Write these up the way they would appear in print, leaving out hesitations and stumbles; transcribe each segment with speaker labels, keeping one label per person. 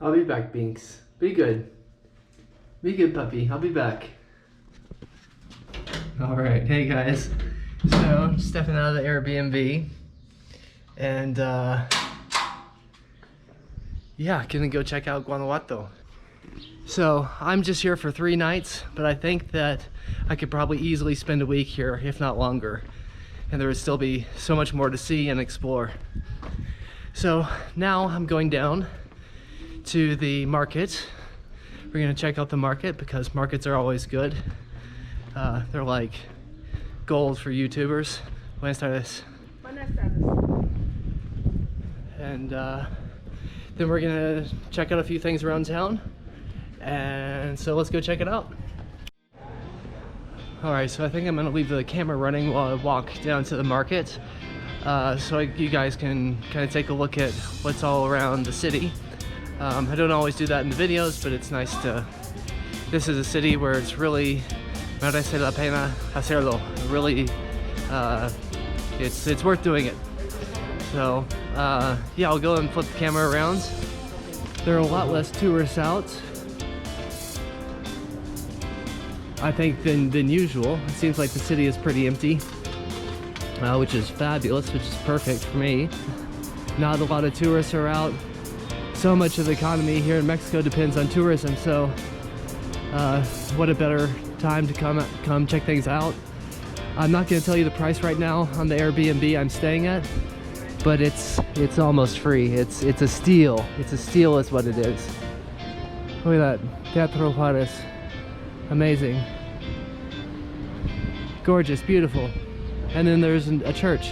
Speaker 1: I'll be back, Binks. Be good. Be good, puppy. I'll be back. Alright, hey guys. So, stepping out of the Airbnb. And, yeah, gonna go check out Guanajuato. So, I'm just here for 3 nights, but I think that I could probably easily spend a week here, if not longer. And there would still be so much more to see and explore. So, now I'm going down to the market. We're gonna check out the market because markets are always good. They're like gold for YouTubers. Buenas tardes.
Speaker 2: Buenas tardes.
Speaker 1: And then we're gonna check out a few things around town. And so let's go check it out. Alright, so I think I'm gonna leave the camera running while I walk down to the market. So you guys can kind of take a look at what's all around the city. I don't always do that in the videos, but it's nice to... This is a city where it's really... merece la pena hacerlo. Really, it's worth doing it. So, yeah, I'll go and flip the camera around. There are a lot less tourists out, I think, than usual. It seems like the city is pretty empty, which is fabulous, which is perfect for me. Not a lot of tourists are out. So much of the economy here in Mexico depends on tourism, so what a better time to come check things out. I'm not going to tell you the price right now on the Airbnb I'm staying at, but it's almost free. It's a steal. It's a steal is what it is. Look at that, Teatro Juarez. Amazing. Gorgeous, beautiful. And then there's a church.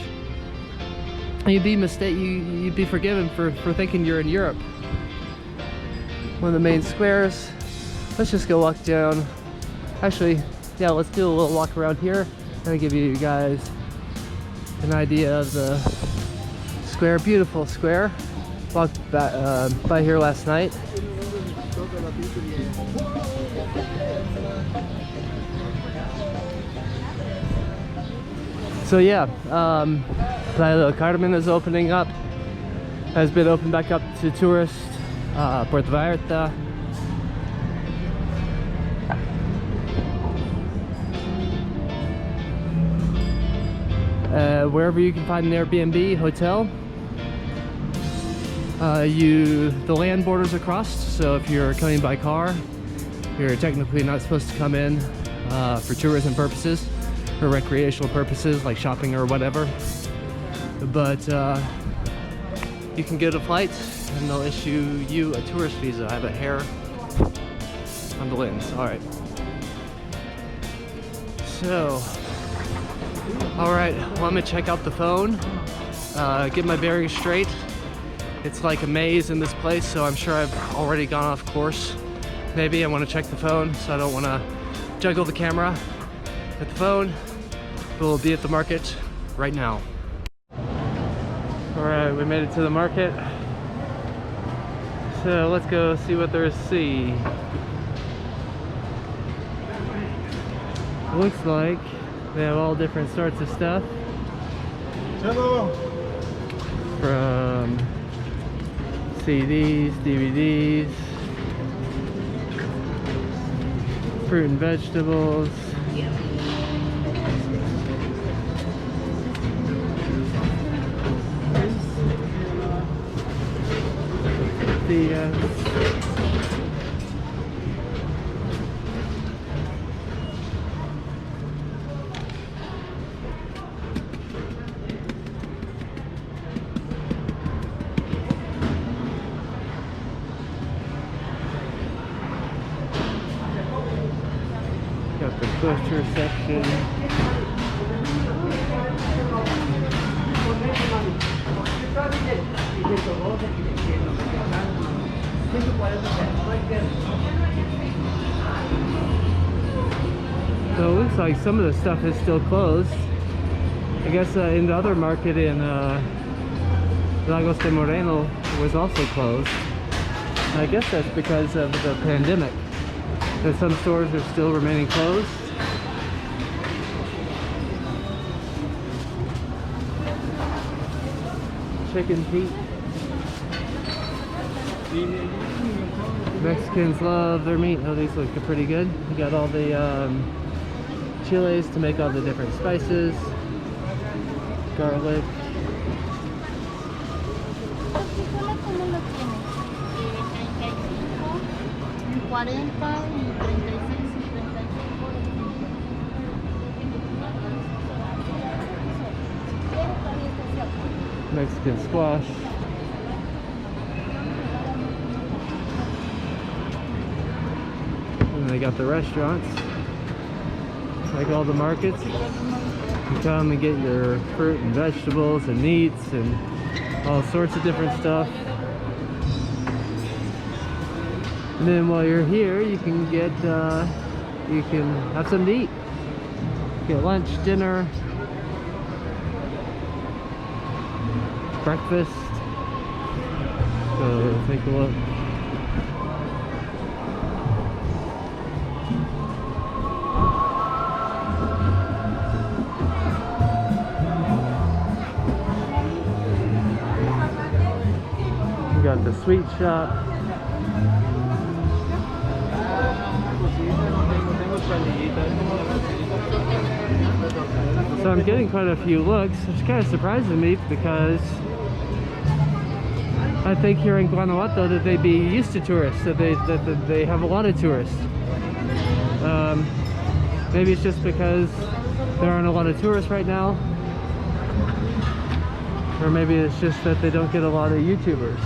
Speaker 1: You'd be forgiven for thinking you're in Europe. One of the main squares. Let's just go walk down. Actually, yeah, let's do a little walk around here. Gonna give you guys an idea of the square. Beautiful square. Walked by here last night. So yeah, Playa del Carmen is opening up. Has been opened back up to tourists. Puerto Vallarta. Wherever you can find an Airbnb hotel, the land borders are crossed. So if you're coming by car, you're technically not supposed to come in for tourism purposes or recreational purposes like shopping or whatever. But you can get a flight and they'll issue you a tourist visa. I have a hair on the lens. All right. So, all right, well, I'm gonna check out the phone, get my bearings straight. It's like a maze in this place, so I'm sure I've already gone off course. Maybe I want to check the phone, so I don't want to juggle the camera with the phone. We'll be at the market right now. All right, we made it to the market. So let's go see what there is to see. Looks like they have all different sorts of stuff.
Speaker 3: Hello.
Speaker 1: From CDs, DVDs, fruit and vegetables. Got the butcher section. So it looks like some of the stuff is still closed. I guess in the other market in Lagos de Moreno was also closed. I guess that's because of the pandemic. And some stores are still remaining closed. Chicken feet. Mexicans love their meat. Oh, these look pretty good. You got all the chiles to make all the different spices, garlic. Mexican squash. And they got the restaurants, like all the markets. You come and get your fruit and vegetables and meats and all sorts of different stuff. And then while you're here, you can have something to eat. Get lunch, dinner, breakfast. So take a look. We got the sweet shop. So I'm getting quite a few looks, which kind of surprises me because I think here in Guanajuato that they'd be used to tourists, that they have a lot of tourists. Maybe it's just because there aren't a lot of tourists right now, or maybe it's just that they don't get a lot of YouTubers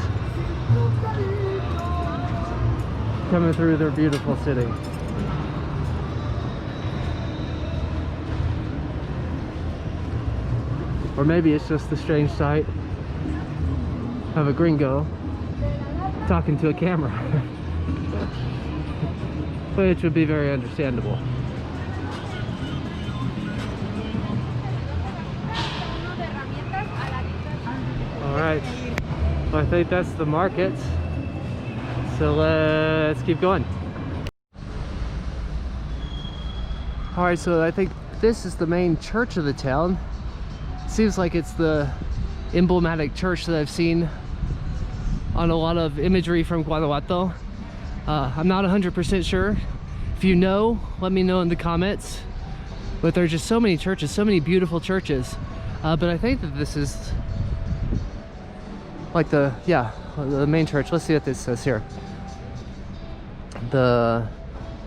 Speaker 1: coming through their beautiful city. Or maybe it's just the strange sight of a gringo talking to a camera, which would be very understandable. Alright, well, I think that's the market, so let's keep going. Alright, so I think this is the main church of the town. Seems like it's the emblematic church that I've seen on a lot of imagery from Guanajuato. I'm not 100% sure. If you know, let me know in the comments. But there's just so many churches, so many beautiful churches. But I think that this is like the main church. Let's see what this says here. The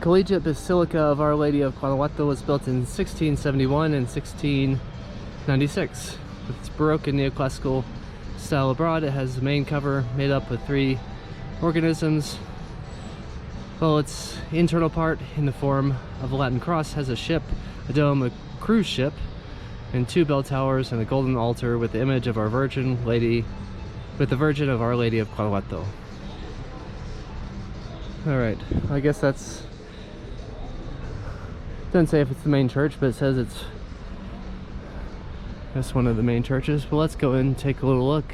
Speaker 1: Collegiate Basilica of Our Lady of Guanajuato was built in 1671 and 1696. With its Baroque and neoclassical style abroad, it has a main cover made up with 3 organisms, while its internal part, in the form of a Latin cross, has a ship, a dome, a cruise ship, and 2 bell towers and a golden altar with the image of our Virgin Lady, with the Virgin of Our Lady of Guanajuato. Alright, I guess that's, doesn't say if it's the main church, but it says it's one of the main churches. But let's go in and take a little look.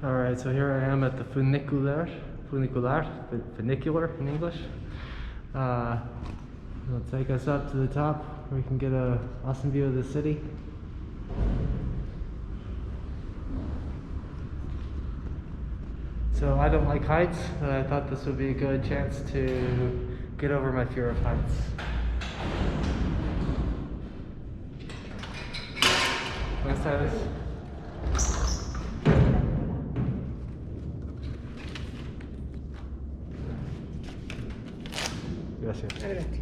Speaker 1: Alright, so here I am at the funicular in English. It'll take us up to the top where we can get an awesome view of the city. So I don't like heights, but I thought this would be a good chance to get over my fear of heights. Buenas tardes. Gracias.
Speaker 2: Adelante.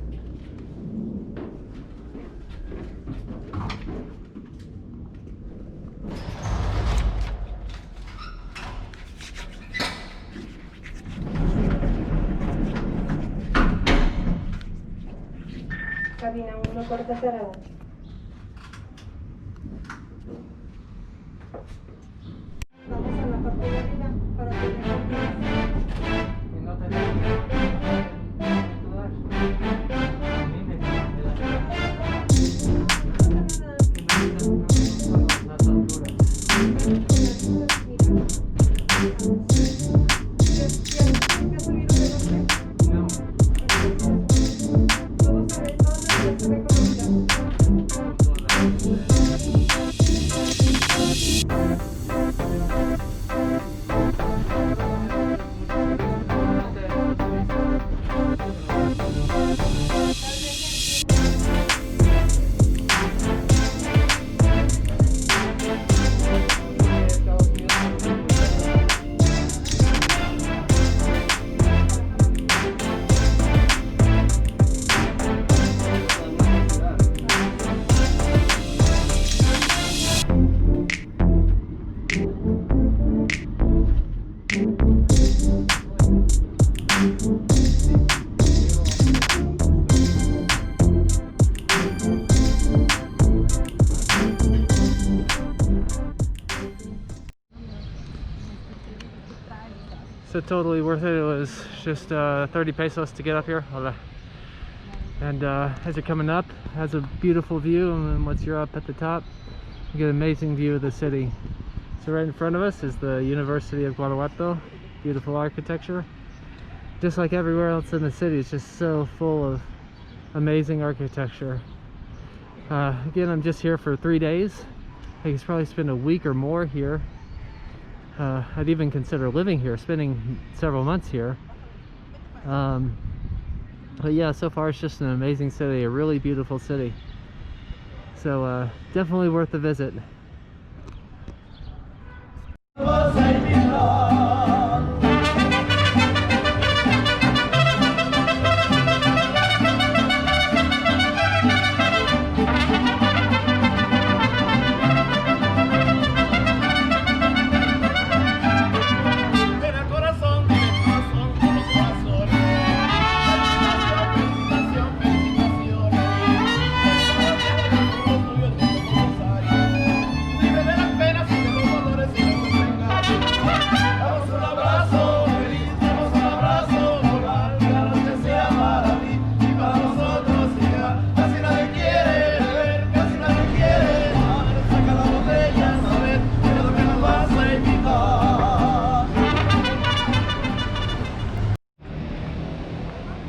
Speaker 2: Cabina 1, puerta cerrada. Vamos a la parte de arriba para tener
Speaker 1: So totally worth it. It was just 30 pesos to get up here. And as you're coming up, it has a beautiful view, and then once you're up at the top, you get an amazing view of the city. So right in front of us is the University of Guanajuato. Beautiful architecture. Just like everywhere else in the city, it's just so full of amazing architecture. Again, I'm just here for 3 days. I could probably spend a week or more here. I'd even consider living here, spending several months here. But yeah, so far it's just an amazing city, a really beautiful city. So definitely worth the visit.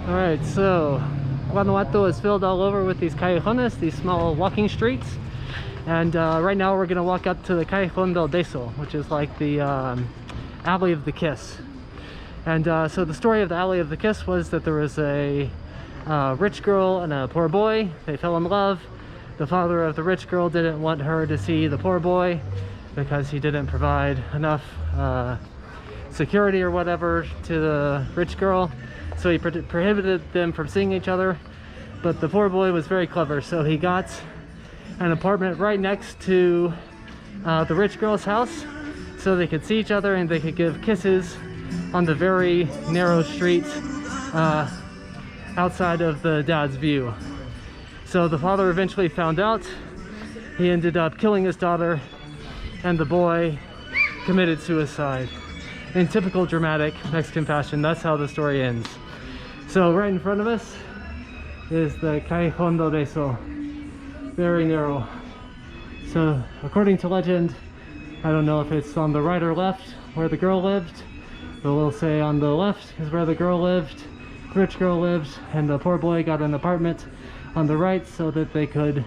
Speaker 1: Alright, so Guanajuato is filled all over with these callejones, these small walking streets. And right now we're going to walk up to the Callejón del Beso, which is like the Alley of the Kiss. And so the story of the Alley of the Kiss was that there was a rich girl and a poor boy. They fell in love. The father of the rich girl didn't want her to see the poor boy because he didn't provide enough security or whatever to the rich girl. So he prohibited them from seeing each other. But the poor boy was very clever, so he got an apartment right next to the rich girl's house, so they could see each other and they could give kisses on the very narrow street outside of the dad's view. So the father eventually found out. He ended up killing his daughter, and the boy committed suicide. In typical dramatic Mexican fashion, that's how the story ends. So right in front of us is the Callejón del Beso. Very narrow. So according to legend, I don't know if it's on the right or left where the girl lived, but we'll say on the left is where the girl lived, the rich girl lived, and the poor boy got an apartment on the right so that they could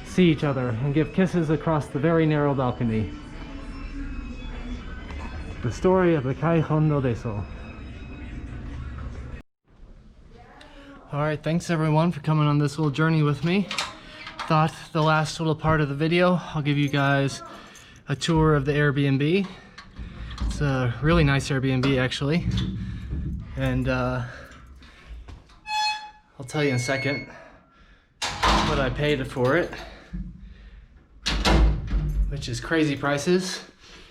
Speaker 1: see each other and give kisses across the very narrow balcony. The story of the Callejon no Beso. Alright, thanks everyone for coming on this little journey with me. Thought the last little part of the video, I'll give you guys a tour of the Airbnb. It's a really nice Airbnb actually. And I'll tell you in a second what I paid for it, which is crazy prices.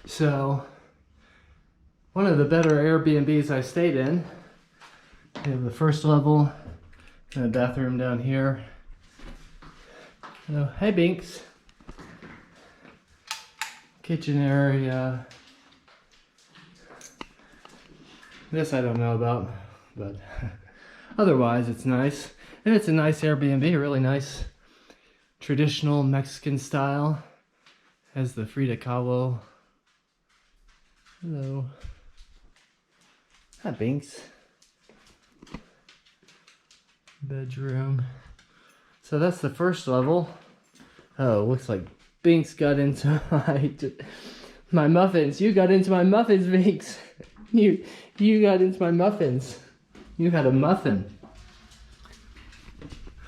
Speaker 1: So, one of the better Airbnbs I stayed in. We have the first level and a bathroom down here. Oh, hey Binks. Kitchen area. This I don't know about, but otherwise it's nice. And it's a nice Airbnb, really nice traditional Mexican style. Has the Frida Kahlo. Hello. Hi Binks. Bedroom. So that's the first level. Oh, looks like Binks got into my muffins. You got into my muffins, Binks. You got into my muffins. You had a muffin.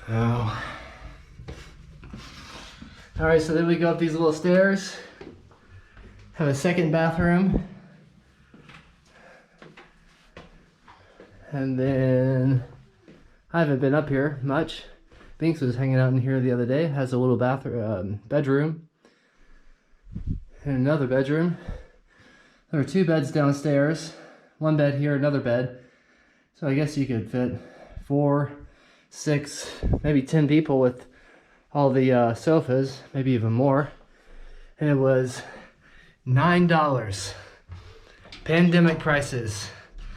Speaker 1: Oh. Alright, so then we go up these little stairs. Have a second bathroom. And then I haven't been up here much. Binks was hanging out in here the other day. Has a little bathroom, bedroom, and another bedroom. There are 2 beds downstairs. 1 bed here, another bed. So I guess you could fit 4, 6, maybe 10 people with all the sofas, maybe even more. And it was $9. Pandemic prices.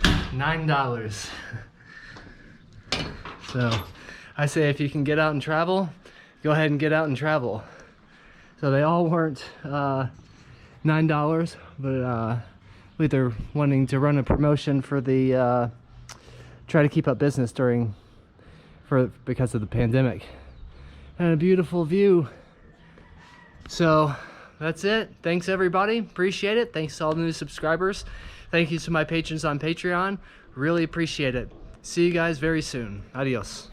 Speaker 1: $9. So I say if you can get out and travel, go ahead and get out and travel. So they all weren't $9, but they're wanting to run a promotion for the try to keep up business because of the pandemic. And a beautiful view. So that's it. Thanks everybody. Appreciate it. Thanks to all the new subscribers. Thank you to my patrons on Patreon. Really appreciate it. See you guys very soon. Adios.